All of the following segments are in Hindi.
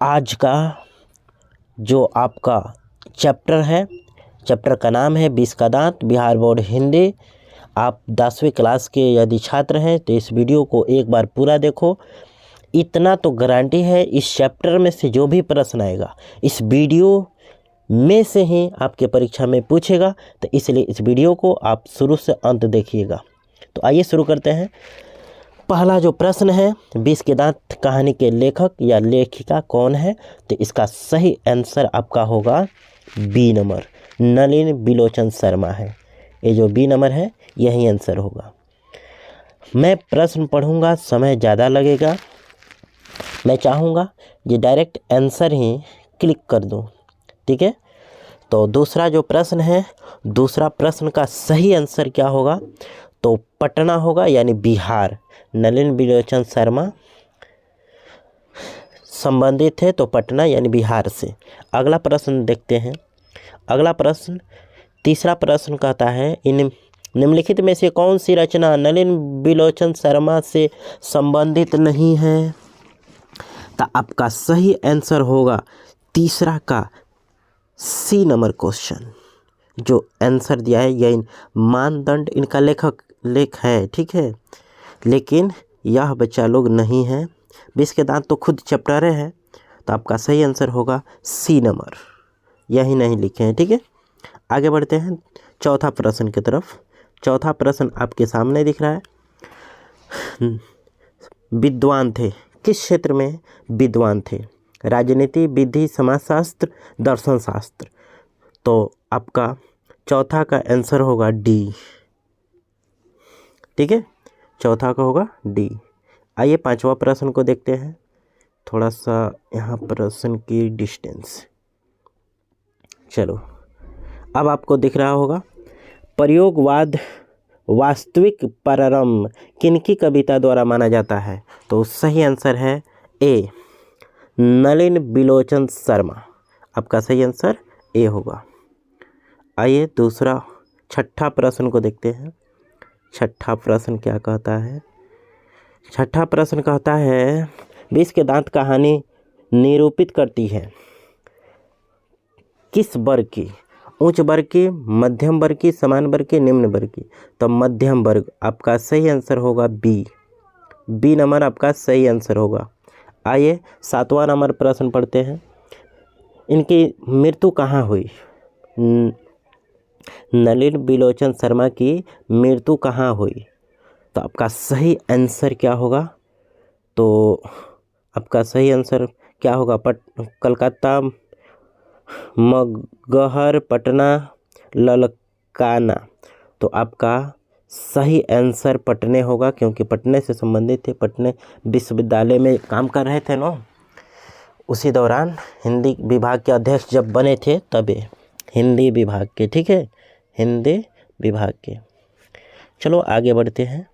आज का जो आपका चैप्टर है, चैप्टर का नाम है 20 का दांत, बिहार बोर्ड हिंदी। आप 10वीं क्लास के यदि छात्र हैं तो इस वीडियो को एक बार पूरा देखो। इतना तो गारंटी है, इस चैप्टर में से जो भी प्रश्न आएगा इस वीडियो में से ही आपके परीक्षा में पूछेगा, तो इसलिए इस वीडियो को आप शुरू से अंत देखिएगा। तो आइए शुरू करते हैं। पहला जो प्रश्न है, 20 के दांत कहानी के लेखक या लेखिका कौन है? तो इसका सही आंसर आपका होगा बी नंबर, नलिन बिलोचन शर्मा है। ये जो बी नंबर है यही आंसर होगा। मैं प्रश्न पढ़ूंगा, समय ज़्यादा लगेगा। मैं चाहूँगा कि डायरेक्ट आंसर ही क्लिक कर दूं, ठीक है। तो दूसरा जो प्रश्न है, दूसरा प्रश्न का सही आंसर क्या होगा? तो पटना होगा, यानी बिहार। नलिन बिलोचन शर्मा संबंधित है तो पटना यानी बिहार से। अगला प्रश्न देखते हैं। अगला प्रश्न, तीसरा प्रश्न कहता है, इन निम्नलिखित में से कौन सी रचना नलिन बिलोचन शर्मा से संबंधित नहीं है? तो आपका सही आंसर होगा तीसरा का सी नंबर क्वेश्चन। जो आंसर दिया है यह मानदंड इनका लेख है, ठीक है, लेकिन यह बच्चा लोग नहीं है। 20 के दांत तो खुद चैप्टर है, तो आपका सही आंसर होगा सी नंबर, यही नहीं लिखे हैं, ठीक है। आगे बढ़ते हैं चौथा प्रश्न की तरफ। चौथा प्रश्न आपके सामने दिख रहा है। विद्वान थे, किस क्षेत्र में विद्वान थे? राजनीति, विधि, समाजशास्त्र, दर्शन शास्त्र। तो आपका चौथा का आंसर होगा डी, ठीक है, चौथा का होगा डी। आइए पांचवा प्रश्न को देखते हैं। थोड़ा सा यहाँ प्रश्न की डिस्टेंस, चलो अब आपको दिख रहा होगा। प्रयोगवाद वास्तविक प्रारंभ किनकी कविता द्वारा माना जाता है? तो सही आंसर है ए, नलिन बिलोचन शर्मा। आपका सही आंसर ए होगा। आइए दूसरा छठा प्रश्न को देखते हैं। छठा प्रश्न क्या कहता है? छठा प्रश्न कहता है, 20 के दांत कहानी निरूपित करती है किस वर्ग की? उच्च वर्ग की, मध्यम वर्ग की, समान वर्ग की, निम्न वर्ग की। तो मध्यम वर्ग आपका सही आंसर होगा बी, बी नंबर आपका सही आंसर होगा। आइए 7वां नंबर प्रश्न पढ़ते हैं। इनकी मृत्यु कहाँ हुई? नलिन बिलोचन शर्मा की मृत्यु कहाँ हुई? तो आपका सही आंसर क्या होगा? तो आपका सही आंसर क्या होगा? कलकत्ता, मगहर, पटना, ललकाना। तो आपका सही आंसर पटने होगा, क्योंकि पटने से संबंधित थे। पटने विश्वविद्यालय में काम कर रहे थे ना, उसी दौरान हिंदी विभाग के अध्यक्ष जब बने थे तभी, हिंदी विभाग के, ठीक है, हिंदी विभाग के। चलो आगे बढ़ते हैं।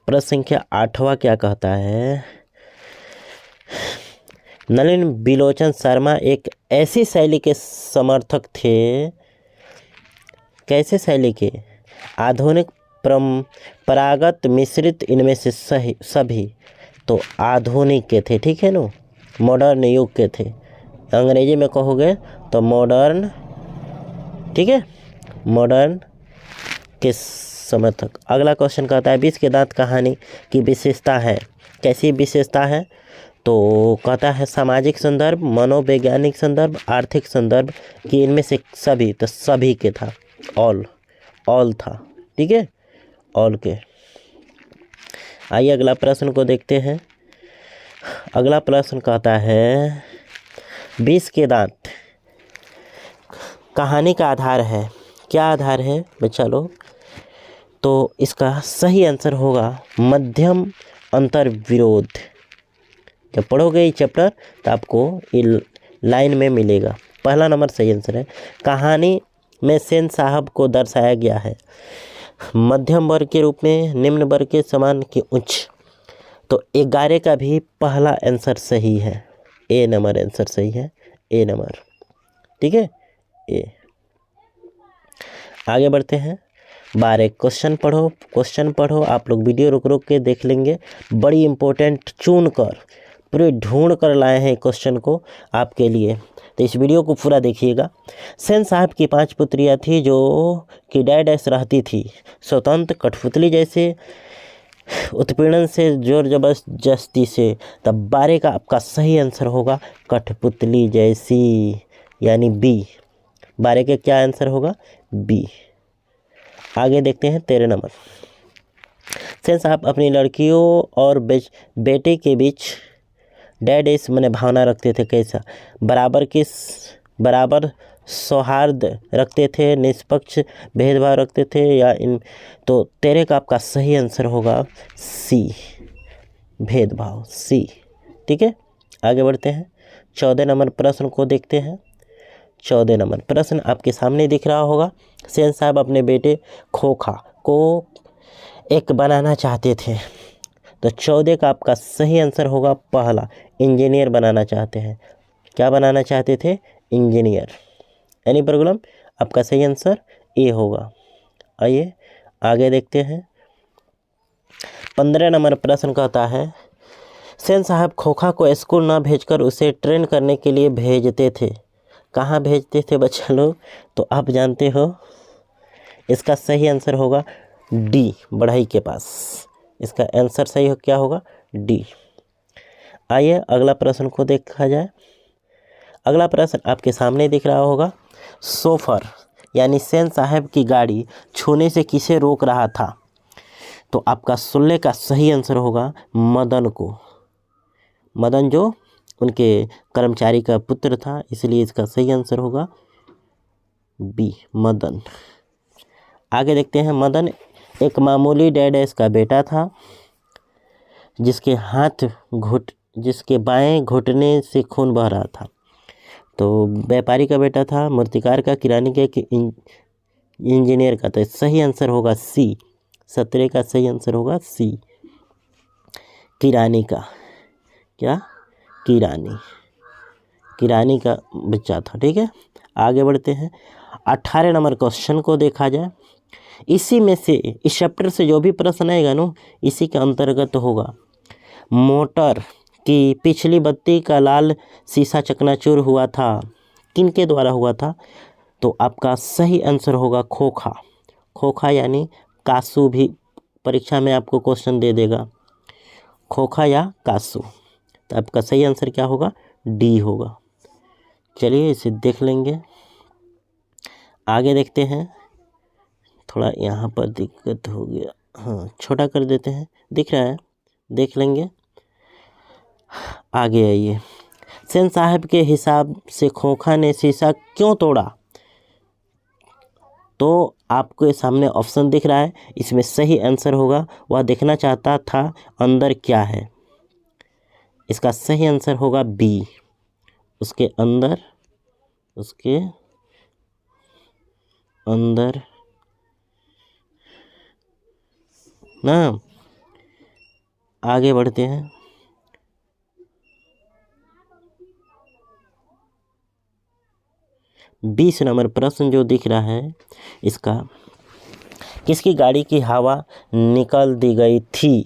प्रश्न संख्या 8वां क्या कहता है? नलिन बिलोचन शर्मा एक ऐसी शैली के समर्थक थे, कैसे शैली के? आधुनिक, परंपरागत, मिश्रित, इनमें से सभी। तो आधुनिक के थे, ठीक है ना, मॉडर्न युग के थे। अंग्रेजी में कहोगे तो मॉडर्न, ठीक है, मॉडर्न के समर्थक। अगला क्वेश्चन कहता है, 20 के दांत कहानी की विशेषता है, कैसी विशेषता है? तो कहता है सामाजिक संदर्भ, मनोवैज्ञानिक संदर्भ, आर्थिक संदर्भ, कि इनमें से सभी। तो सभी के था, ऑल था, ठीक है, ऑल के। आइए अगला प्रश्न को देखते हैं। अगला प्रश्न कहता है, 20 के दांत कहानी का आधार है, क्या आधार है बच्चा लोग? तो इसका सही आंसर होगा मध्यम अंतर विरोध। जब पढ़ोगे ये चैप्टर तो आपको ये लाइन में मिलेगा। पहला नंबर सही आंसर है। कहानी में सेन साहब को दर्शाया गया है मध्यम वर्ग के रूप में, निम्न वर्ग के, समान के, उच्च। तो 11 का भी पहला आंसर सही है, ए नंबर आंसर सही है, ए नंबर, ठीक है, ए। आगे बढ़ते हैं। 12 क्वेश्चन पढ़ो। आप लोग वीडियो रुक के देख लेंगे। बड़ी इंपॉर्टेंट चुन कर पूरे ढूंढ कर लाए हैं क्वेश्चन को आपके लिए, तो इस वीडियो को पूरा देखिएगा। सेन साहब की 5 पुत्रियां थी जो कि डैड ऐस रहती थी, स्वतंत्र, कठपुतली जैसे, उत्पीड़न से, जोर जबरदस्ती से। तब 12 का आपका सही आंसर होगा कठपुतली जैसी, यानी बी। 12 का क्या आंसर होगा? बी। आगे देखते हैं 13 नंबर। सेन साहब अपनी लड़कियों और बेटे के बीच डैड इस मने भावना रखते थे, कैसा? बराबर सौहार्द रखते थे, निष्पक्ष भेदभाव रखते थे, या इन। तो 13 का आपका सही आंसर होगा सी, भेदभाव, सी। ठीक है, आगे बढ़ते हैं। 14 नंबर प्रश्न को देखते हैं। 14 नंबर प्रश्न आपके सामने दिख रहा होगा। सेन साहब अपने बेटे खोखा को एक बनाना चाहते थे, तो 14 का आपका सही आंसर होगा पहला, इंजीनियर बनाना चाहते हैं। क्या बनाना चाहते थे? इंजीनियर। Any problem? आपका सही आंसर ए होगा। आइए आगे देखते हैं। 15 नंबर प्रश्न कहता है, सेन साहब खोखा को स्कूल ना भेजकर उसे ट्रेन करने के लिए भेजते थे। कहाँ भेजते थे बच्चा लोग? तो आप जानते हो, इसका सही आंसर होगा डी, बढ़ई के पास। इसका आंसर सही हो क्या होगा? डी। आइए अगला प्रश्न को देखा जाए। अगला प्रश्न आपके सामने दिख रहा होगा। सोफर यानी सेन साहब की गाड़ी छूने से किसे रोक रहा था? तो आपका 16 का सही आंसर होगा मदन को। मदन जो उनके कर्मचारी का पुत्र था, इसलिए इसका सही आंसर होगा बी, मदन। आगे देखते हैं। मदन एक मामूली डैडेस का बेटा था, जिसके बाएं घुटने से खून बह रहा था। तो व्यापारी का बेटा था, मूर्तिकार का, किरानी का, इंजीनियर का। तो सही आंसर होगा सी, 17 का सही आंसर होगा सी, किरानी का। क्या? किरानी का बच्चा था। ठीक है, आगे बढ़ते हैं। 18 नंबर क्वेश्चन को देखा जाए। इसी में से, इस चैप्टर से जो भी प्रश्न आएगा ना, इसी के अंतर्गत होगा। मोटर की पिछली बत्ती का लाल शीशा चकनाचूर हुआ था, किनके द्वारा हुआ था? तो आपका सही आंसर होगा खोखा। खोखा यानी कासू, भी परीक्षा में आपको क्वेश्चन दे देगा, खोखा या कासू। तो आपका सही आंसर क्या होगा? डी होगा। चलिए इसे देख लेंगे। आगे देखते हैं। थोड़ा यहाँ पर दिक्कत हो गया, हाँ छोटा कर देते हैं, दिख रहा है, देख लेंगे। आगे आइए। सेन साहब के हिसाब से खोखा ने शीशा क्यों तोड़ा? तो आपके सामने ऑप्शन दिख रहा है, इसमें सही आंसर होगा वह देखना चाहता था अंदर क्या है। इसका सही आंसर होगा बी, उसके अंदर ना। आगे बढ़ते हैं। बीस नंबर प्रश्न जो दिख रहा है, इसका किसकी गाड़ी की हवा निकल दी गई थी?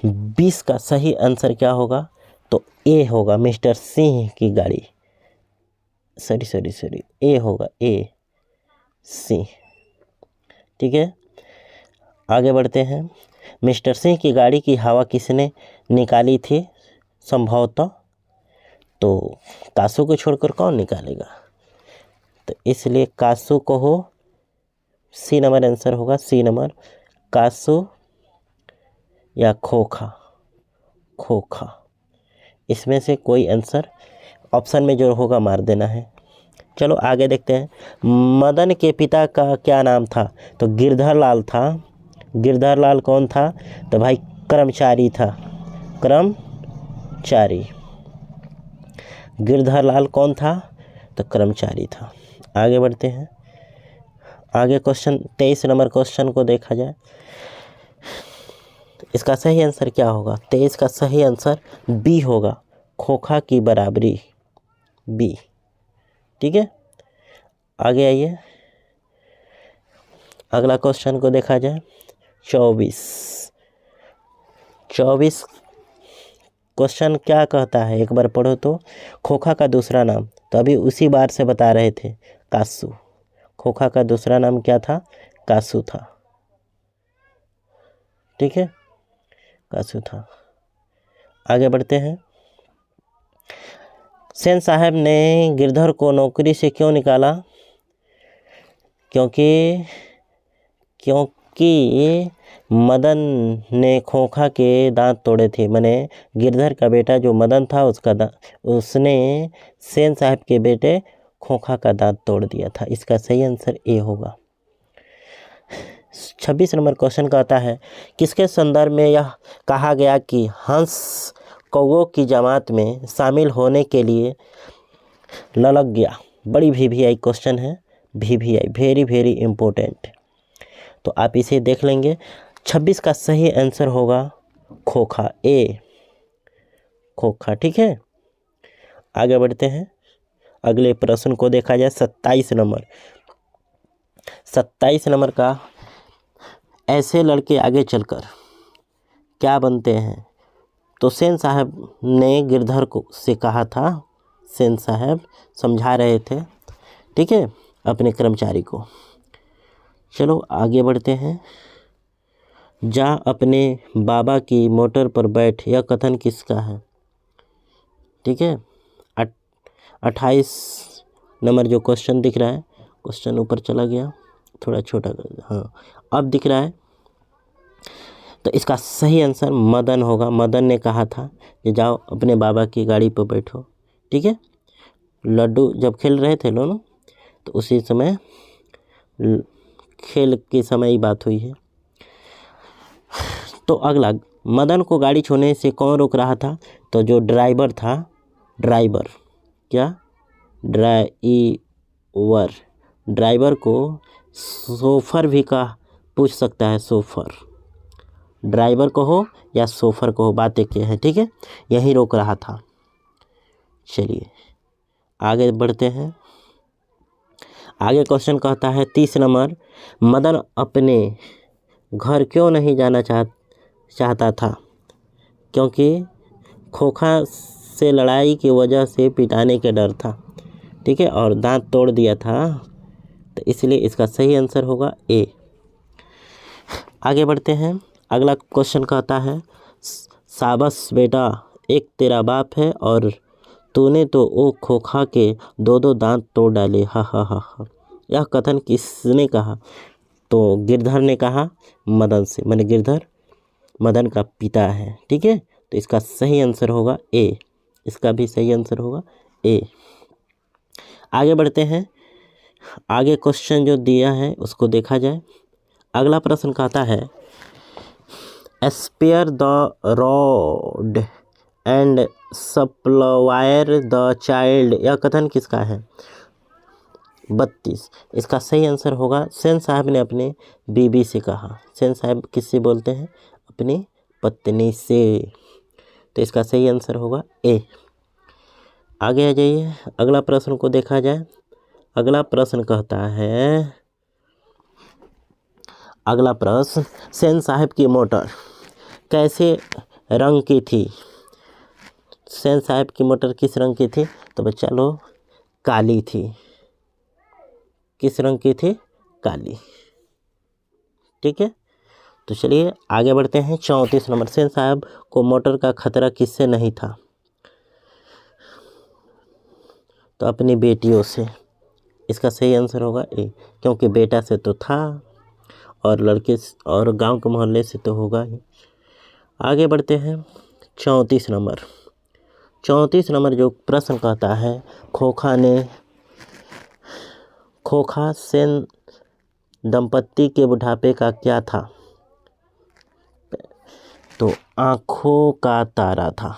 20 का सही आंसर क्या होगा? तो ए होगा, मिस्टर सिंह की गाड़ी। सॉरी, ए होगा, ए सिंह। ठीक है, आगे बढ़ते हैं। मिस्टर सिंह की गाड़ी की हवा किसने निकाली थी संभवतः? तो कासू को छोड़कर कौन निकालेगा? तो इसलिए कासू को हो, सी नंबर आंसर होगा, सी नंबर, कासू या खोखा। इसमें से कोई आंसर ऑप्शन में जो होगा मार देना है। चलो आगे देखते हैं। मदन के पिता का क्या नाम था? तो गिरधर लाल था। गिरधर लाल कौन था? तो भाई कर्मचारी था, कर्मचारी। गिरधर लाल कौन था? तो कर्मचारी था। आगे बढ़ते हैं। आगे क्वेश्चन 23 नंबर क्वेश्चन को देखा जाए। इसका सही आंसर क्या होगा? 23 का सही आंसर बी होगा, खोखा की बराबरी, बी। ठीक है, आगे आइए। अगला क्वेश्चन को देखा जाए। 24 क्वेश्चन क्या कहता है एक बार पढ़ो तो, खोखा का दूसरा नाम, तो अभी उसी बार से बता रहे थे, कासू। खोखा का दूसरा नाम क्या था? कासू था। ठीक है, कासू था। आगे बढ़ते हैं। सेन साहब ने गिरधर को नौकरी से क्यों निकाला? क्योंकि मदन ने खोखा के दांत तोड़े थे। माने गिरधर का बेटा जो मदन था उसने सेन साहब के बेटे खोखा का दांत तोड़ दिया था। इसका सही आंसर ए होगा। 26 नंबर क्वेश्चन कहता है, किसके संदर्भ में यह कहा गया कि हंस कौओं की जमात में शामिल होने के लिए ललक गया? बड़ी VVI क्वेश्चन है, VVI वेरी वेरी इम्पोर्टेंट, तो आप इसे देख लेंगे। 26 का सही आंसर होगा खोखा, ए खोखा। ठीक है, आगे बढ़ते हैं। अगले प्रश्न को देखा जाए 27 नंबर। 27 नंबर का, ऐसे लड़के आगे चलकर क्या बनते हैं? तो सेन साहब ने गिरधर को से कहा था, सेन साहब समझा रहे थे, ठीक है, अपने कर्मचारी को। चलो आगे बढ़ते हैं। जा अपने बाबा की मोटर पर बैठ, यह कथन किसका है? ठीक है, 28 नंबर जो क्वेश्चन दिख रहा है, क्वेश्चन ऊपर चला गया, थोड़ा छोटा कर, हाँ अब दिख रहा है। तो इसका सही आंसर मदन होगा। मदन ने कहा था कि जाओ अपने बाबा की गाड़ी पर बैठो। ठीक है, लड्डू जब खेल रहे थे दोनों, तो उसी समय खेल के समय ही बात हुई है। तो अगला, मदन को गाड़ी छोड़ने से कौन रोक रहा था? तो जो ड्राइवर था, ड्राइवर क्या, ड्राइवर को सोफर भी पूछ सकता है, सोफर, ड्राइवर को हो या सोफर को हो, बात एक है। ठीक है, यही रोक रहा था। चलिए आगे बढ़ते हैं। आगे क्वेश्चन कहता है 30 नंबर, मदन अपने घर क्यों नहीं जाना चाहता था? क्योंकि खोखा से लड़ाई की वजह से पिटाने के डर था। ठीक है, और दांत तोड़ दिया था, तो इसलिए इसका सही आंसर होगा ए। आगे बढ़ते हैं। अगला क्वेश्चन कहता है, शाबाश बेटा, एक तेरा बाप है और तूने तो वो खोखा के 2 दांत तोड़ डाले, हा हा हा हा। यह कथन किसने कहा? तो गिरधर ने कहा मदन से, माने गिरधर मदन का पिता है। ठीक है, तो इसका सही आंसर होगा ए, इसका भी सही आंसर होगा ए। आगे बढ़ते हैं। आगे क्वेश्चन जो दिया है उसको देखा जाए। अगला प्रश्न कहता है, spare the rod and supplier the child, यह कथन किसका है? 32, इसका सही आंसर होगा, सेन साहब ने अपने बीबी से कहा। सेन साहब किससे बोलते हैं? अपनी पत्नी से, तो इसका सही आंसर होगा ए। आगे आ जाइए, अगला प्रश्न को देखा जाए। अगला प्रश्न कहता है, अगला प्रश्न, सेन साहब की मोटर कैसे रंग की थी? सेन साहब की मोटर किस रंग की थी? तो बच्चा लो, काली थी। किस रंग की थी? काली। ठीक है, तो चलिए आगे बढ़ते हैं। 34 नंबर, सेन साहब को मोटर का खतरा किससे नहीं था? तो अपनी बेटियों से। इसका सही आंसर होगा ए, क्योंकि बेटा से तो था और लड़के और गांव के मोहल्ले से तो होगा ही। आगे बढ़ते हैं। 34 नंबर, 34 नंबर जो प्रश्न कहता है, खोखा सेन दंपत्ति के बुढ़ापे का क्या था? तो आँखों का तारा था।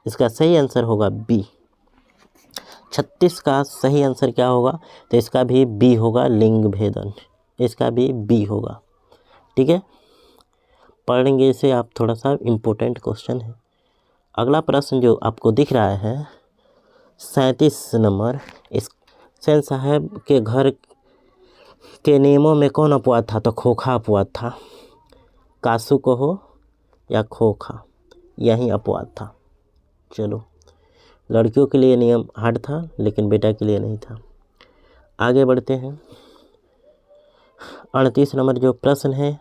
इसका सही आंसर होगा बी। 36 का सही आंसर क्या होगा? तो इसका भी बी होगा, लिंग भेदन, इसका भी बी होगा। ठीक है, पढ़ेंगे इसे आप, थोड़ा सा इम्पोर्टेंट क्वेश्चन है। अगला प्रश्न जो आपको दिख रहा है 37 नंबर, इस सेन साहब के घर के नियमों में कौन अपवाद था? तो खोखा अपवाद था। कासू को हो या खोखा, यही अपवाद था। चलो, लड़कियों के लिए नियम हार्ड था लेकिन बेटा के लिए नहीं था। आगे बढ़ते हैं। 38 नंबर जो प्रश्न है,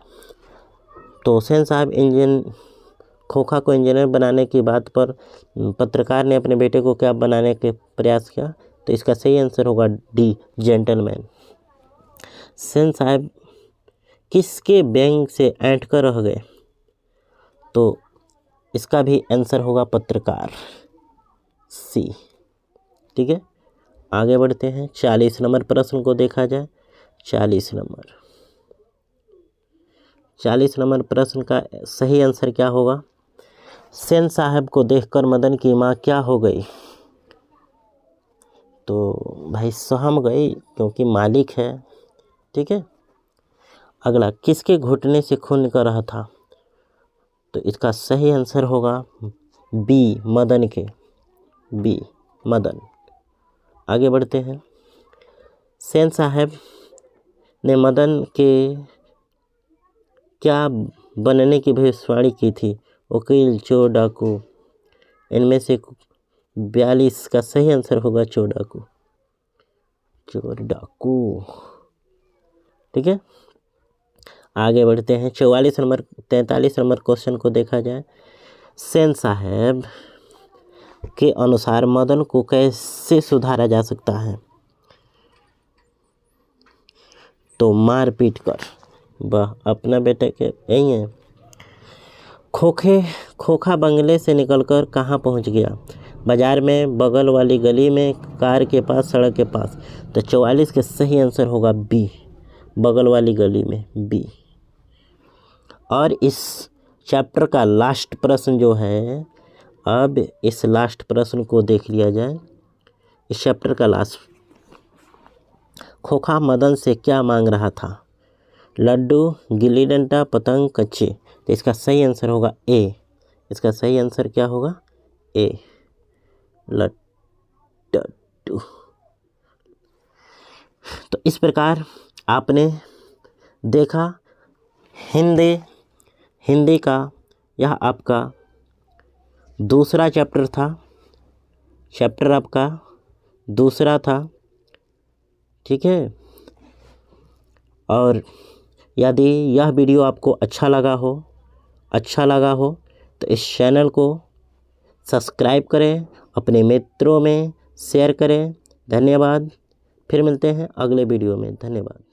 तो सेन साहब खोखा को इंजीनियर बनाने की बात पर पत्रकार ने अपने बेटे को क्या बनाने के प्रयास किया? तो इसका सही आंसर होगा डी, जेंटलमैन। सेन साहब किसके व्यंग से ऐंठ कर रह गए? तो इसका भी आंसर होगा पत्रकार, सी। ठीक है, आगे बढ़ते हैं। 40 नंबर प्रश्न को देखा जाए। 40 नंबर प्रश्न का सही आंसर क्या होगा? सेन साहब को देखकर मदन की माँ क्या हो गई? तो भाई सहम गई, क्योंकि मालिक है। ठीक है, अगला, किसके घुटने से खून निकल रहा था? तो इसका सही आंसर होगा बी, मदन के, बी, मदन। आगे बढ़ते हैं। सेन साहब ने मदन के क्या बनने की भविष्यवाणी की थी? वकील, चोर, डाकू। इनमें से 42 का सही आंसर होगा चोर, डाकू, चोर, डाकू। ठीक है, आगे बढ़ते हैं। 43 नंबर क्वेश्चन को देखा जाए। सेन साहब के अनुसार मदन को कैसे सुधारा जा सकता है? तो मार पीट कर। वाह, अपना बेटा के यही है। खोखा बंगले से निकलकर कहाँ पहुँच गया? बाजार में, बगल वाली गली में, कार के पास, सड़क के पास। तो 44 के सही आंसर होगा बी, बगल वाली गली में, बी। और इस चैप्टर का लास्ट प्रश्न जो है, अब इस लास्ट प्रश्न को देख लिया जाए। इस चैप्टर का लास्ट, खोखा मदन से क्या मांग रहा था? लड्डू, गिल्ली डंडा, पतंग, कच्चे। तो इसका सही आंसर होगा ए। इसका सही आंसर क्या होगा? ए, लड्डू। तो इस प्रकार आपने देखा हिंदी का यह आपका दूसरा चैप्टर था। चैप्टर आपका दूसरा था। ठीक है, और यदि यह वीडियो आपको अच्छा लगा हो तो इस चैनल को सब्सक्राइब करें, अपने मित्रों में शेयर करें। धन्यवाद। फिर मिलते हैं अगले वीडियो में। धन्यवाद।